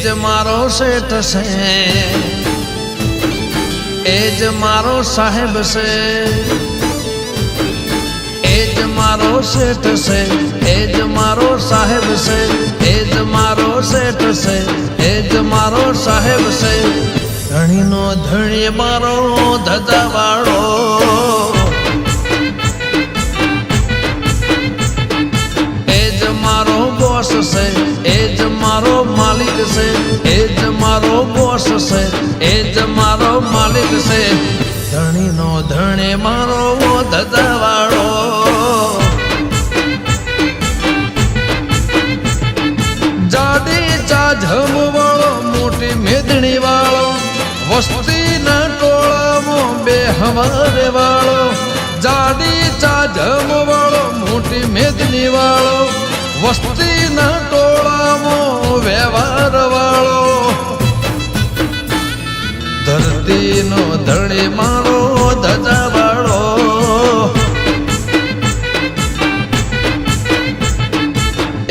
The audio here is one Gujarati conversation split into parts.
જ મારો શેઠ છે, એ જ મારો સાહેબ છે, એ જ મારો શેઠ છે, એ જ મારો સાહેબ છે, એ જ મારો શેઠ છે, એ જ મારો સાહેબ છે. ધણીનો ધણી મારો ધજાવાળો, એ જ મારો બોસ છે, એ જ મારો માલિક છે, એ જ મારો બોસ છે, એ જ મારો માલિક છે. ધણીનો ધણી મારો ધજાવાળો, જાડી ચાઝમ વાળો, મોટી મેદણી વાળો, વસ્તીના ટોળામાં બે હવારે વાળો. જાડી ચાઝમ વાળો, મોટી મેદની વાળો, વસ્તીના ટોળામાં વ્યવહાર વાળો. ધરતીનો ધણી મારો ધજાવાળો,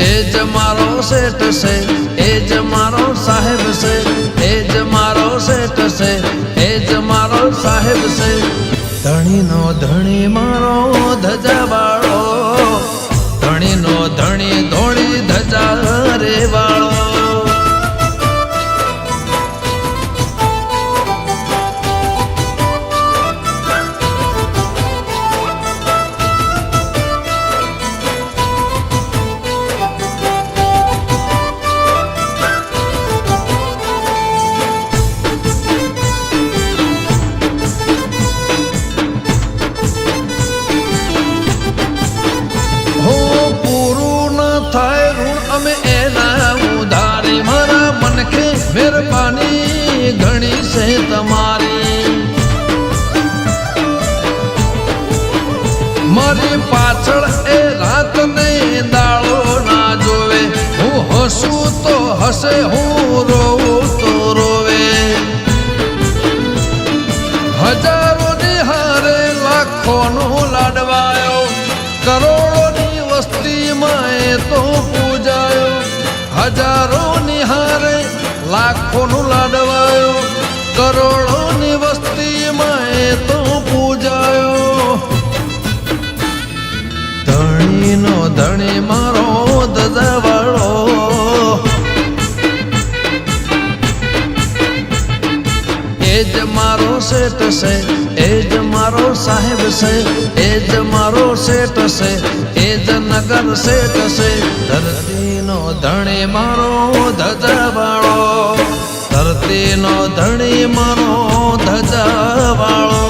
એ જ મારો શેઠ છે, એ જ મારો સાહેબ છે, એ જ મારો શેઠ છે, એ જ મારો સાહેબ છે. ધણીનો ધણી મારો ધજાવાળો, ધણીનો ધણી ધોળી ધજા રે વાળો. અમે એના ઉધારી, મારા મનખે મહેરબાની ઘણી છે તમારી. મારી પાછળ એ રાત ને દાળો ના જોવે, હું હસું તો હસે, હું રોવું તો રોવે. હજારો ની હારે લાખો નો લાડવાયો, કરોડોની વસ્તીમાં એ તો પૂજાયો. હજારો ની હારે લાખો નું લાડવાયો, કરોડોની વસ્તીમાં એ તો પૂજાયો. ધણીનો ધણી મારો ધજાવાળો, એ જ મારો શેઠ છે, એ જ મારો સાહેબ છે, એ જ મારો શેઠ છે, એ જ નગર શેઠ છે. ધરતીનો ધણી મારો ધજાવાળો, ધરતીનો ધણી મારો ધજાવાળો.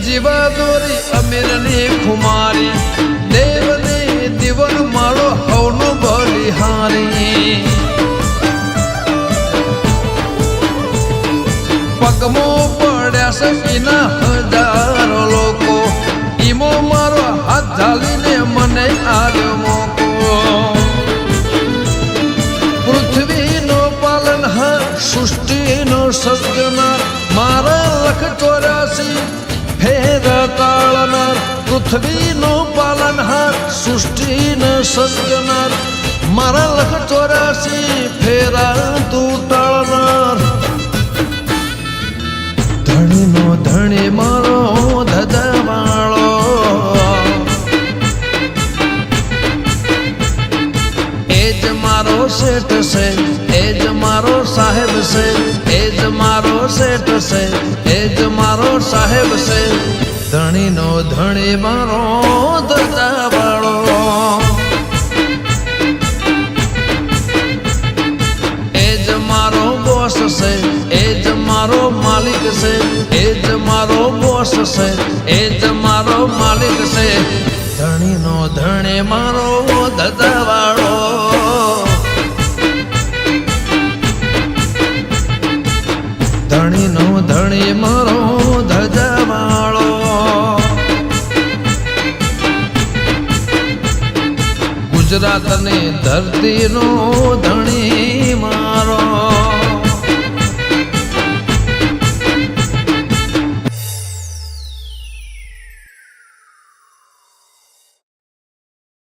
જીવાદોરી અમીરની ખુમારી, દેવની દીવન મારો હવનો બલિહારી. પગમો પડ્યા છે એના હજારો લોકો, ઈમો મારો હાથ ઝાલીને મને આવ્યો મોકો. પૃથ્વીનો પાલનહાર, સૃષ્ટિનો સર્જનાર, મારા લખ 84 ફેરા તાળનાર. પૃથ્વીનો પાલનહાર, સૃષ્ટિનો સર્જનાર, મારા લખ 84 ફેરા તું તાળનાર. ધણીનો ધણી મારો ધજાવાળો, એ જ મારો શેઠ છે, એ જ મારો સાહેબ છે, એ જ મારો શેઠ છે, એ જ મારો સાહેબ છે. ધણીનો ધણી મારો ધજાવાળો, એ જ મારો બોસ છે, એ જ મારો માલિક છે, એ જ મારો બોસ છે, એ જ મારો માલિક છે. ધણીનો ધણી મારો ધજાવાળો, ધણીનો ધણી ગુજરાતની ધરતીનો ધણી મારો